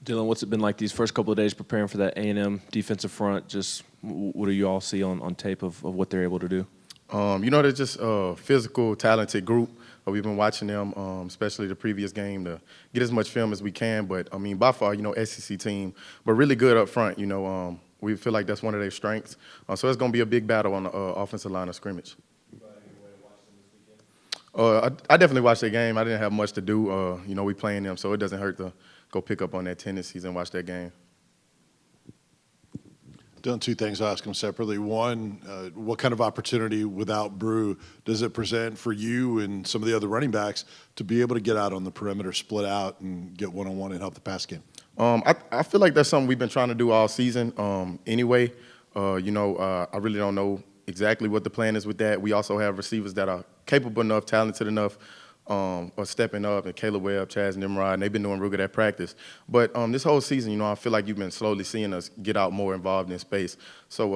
Dylan, what's it been like these first couple of days preparing for that A&M defensive front? Just what do you all see on tape of what they're able to do? They're just a physical, talented group. We've been watching them, especially the previous game, to get as much film as we can. But, by far, SEC team, but really good up front. We feel like that's one of their strengths. So it's going to be a big battle on the offensive line of scrimmage. I definitely watched that game. I didn't have much to do. We playing them, so it doesn't hurt to go pick up on their tendencies and watch that game. Done two things. I'll ask them separately. One, what kind of opportunity without Brew does it present for you and some of the other running backs to be able to get out on the perimeter, split out, and get one-on-one and help the pass game? I feel like that's something we've been trying to do all season. Anyway, I really don't know exactly what the plan is with that. We also have receivers that are capable enough, talented enough, are stepping up, and Caleb Webb, Chaz Nimrod, and they've been doing real good at practice. But this whole season, I feel like you've been slowly seeing us get out more involved in space. So,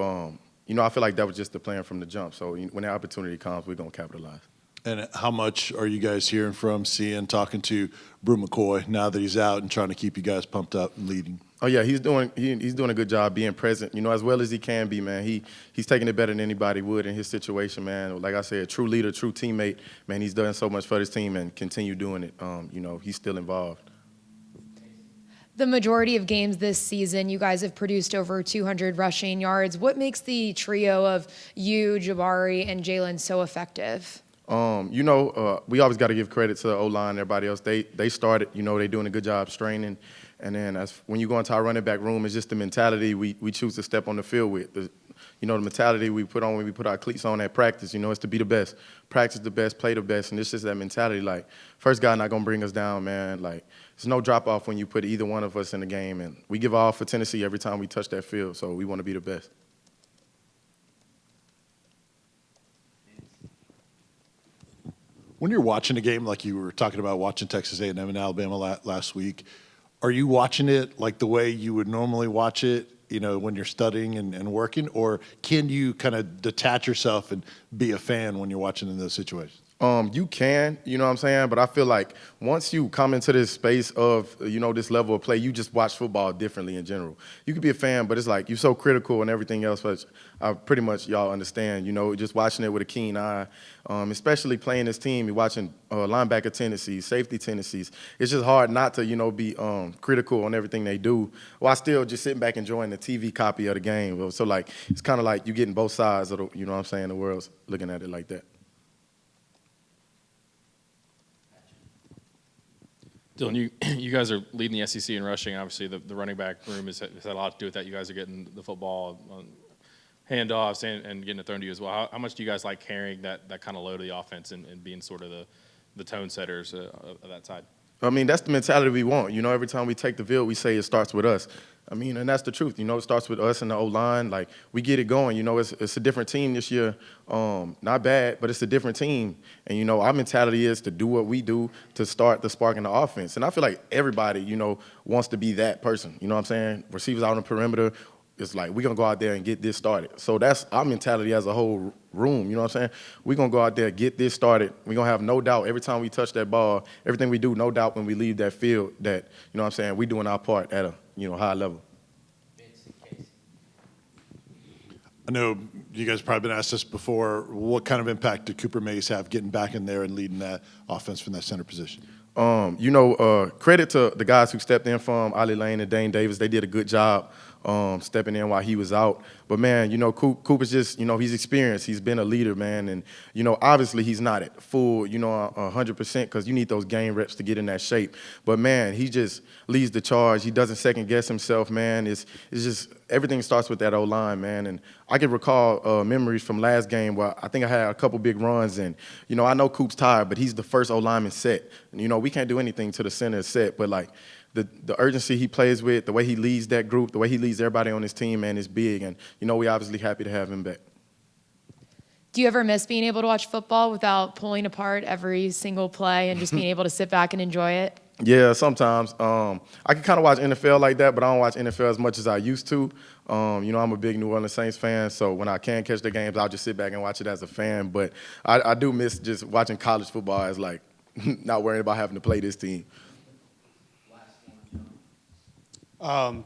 I feel like that was just the plan from the jump. So when the opportunity comes, we're going to capitalize. And how much are you guys hearing from, seeing, talking to Brew McCoy now that he's out and trying to keep you guys pumped up and leading? Oh yeah, he's doing a good job being present, as well as he can be, man. He's taking it better than anybody would in his situation, man. Like I said, true leader, true teammate, man. He's done so much for his team and continue doing it. He's still involved. The majority of games this season, you guys have produced over 200 rushing yards. What makes the trio of you, Jabari, and Jalen so effective? We always got to give credit to the O-line and everybody else. They started, they're doing a good job straining. And then when you go into our running back room, it's just the mentality we choose to step on the field with. The mentality we put on when we put our cleats on at practice, is to be the best. Practice the best, play the best. And it's just that mentality, like, first guy not going to bring us down, man. Like, there's no drop-off when you put either one of us in the game. And we give all for Tennessee every time we touch that field, so we want to be the best. When you're watching a game like you were talking about watching Texas A&M and Alabama last week, are you watching it like the way you would normally watch it, when you're studying and working? Or can you kind of detach yourself and be a fan when you're watching in those situations? You can, you know what I'm saying? But I feel like once you come into this space of, this level of play, you just watch football differently in general. You could be a fan, but it's like you're so critical and everything else, which pretty much y'all understand, just watching it with a keen eye, especially playing this team, you're watching linebacker tendencies, safety tendencies. It's just hard not to, be critical on everything they do while still just sitting back enjoying the TV copy of the game. So, like, it's kind of like you're getting both sides of the, the world's looking at it like that. Dylan, you guys are leading the SEC in rushing. Obviously, the running back room has had a lot to do with that. You guys are getting the football on handoffs and getting it thrown to you as well. How much do you guys like carrying that kind of load of the offense and being sort of the tone setters of that side? That's the mentality we want. Every time we take the field, we say it starts with us. And that's the truth. It starts with us and the O-line. Like, we get it going. It's a different team this year. Not bad, but it's a different team. And, our mentality is to do what we do to start the spark in the offense. And I feel like everybody, wants to be that person. You know what I'm saying? Receivers out on the perimeter. It's like, we're going to go out there and get this started. So that's our mentality as a whole room, you know what I'm saying? We're going to go out there, get this started. We're going to have no doubt every time we touch that ball, everything we do, no doubt when we leave that field that, we doing our part at a, high level. I know you guys have probably been asked this before. What kind of impact did Cooper Mays have getting back in there and leading that offense from that center position? Credit to the guys who stepped in from Ollie Lane and Dane Davis. They did a good job stepping in while he was out. But, man, Coop is just, he's experienced. He's been a leader, man. And, obviously he's not at full, 100% because you need those game reps to get in that shape. But, man, he just leads the charge. He doesn't second-guess himself, man. It's just everything starts with that O-line, man. And I can recall memories from last game where I think I had a couple big runs. And, I know Coop's tired, but he's the first O-lineman set. And, we can't do anything to the center set. But, like, the urgency he plays with, the way he leads that group, the way he leads everybody on his team, man, is big. And, we're obviously happy to have him back. Do you ever miss being able to watch football without pulling apart every single play and just being able to sit back and enjoy it? Yeah, sometimes. I can kind of watch NFL like that, but I don't watch NFL as much as I used to. I'm a big New Orleans Saints fan, so when I can catch the games, I'll just sit back and watch it as a fan. But I do miss just watching college football as, like, not worrying about having to play this team.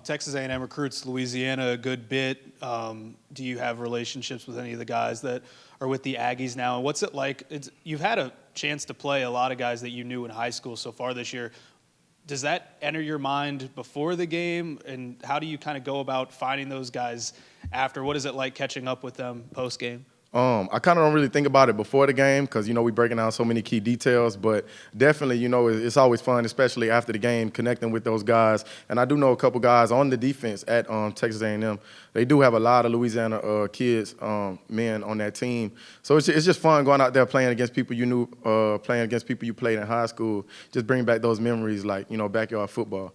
Texas A&M recruits Louisiana a good bit. Do you have relationships with any of the guys that are with the Aggies now? And what's it like? You've had a chance to play a lot of guys that you knew in high school so far this year. Does that enter your mind before the game? And how do you kind of go about finding those guys after? What is it like catching up with them post-game? I kind of don't really think about it before the game because, we breaking down so many key details. But definitely, it's always fun, especially after the game, connecting with those guys. And I do know a couple guys on the defense at Texas A&M. They do have a lot of Louisiana kids, men on that team. So it's just fun going out there playing against people you knew, playing against people you played in high school. Just bring back those memories like, backyard football.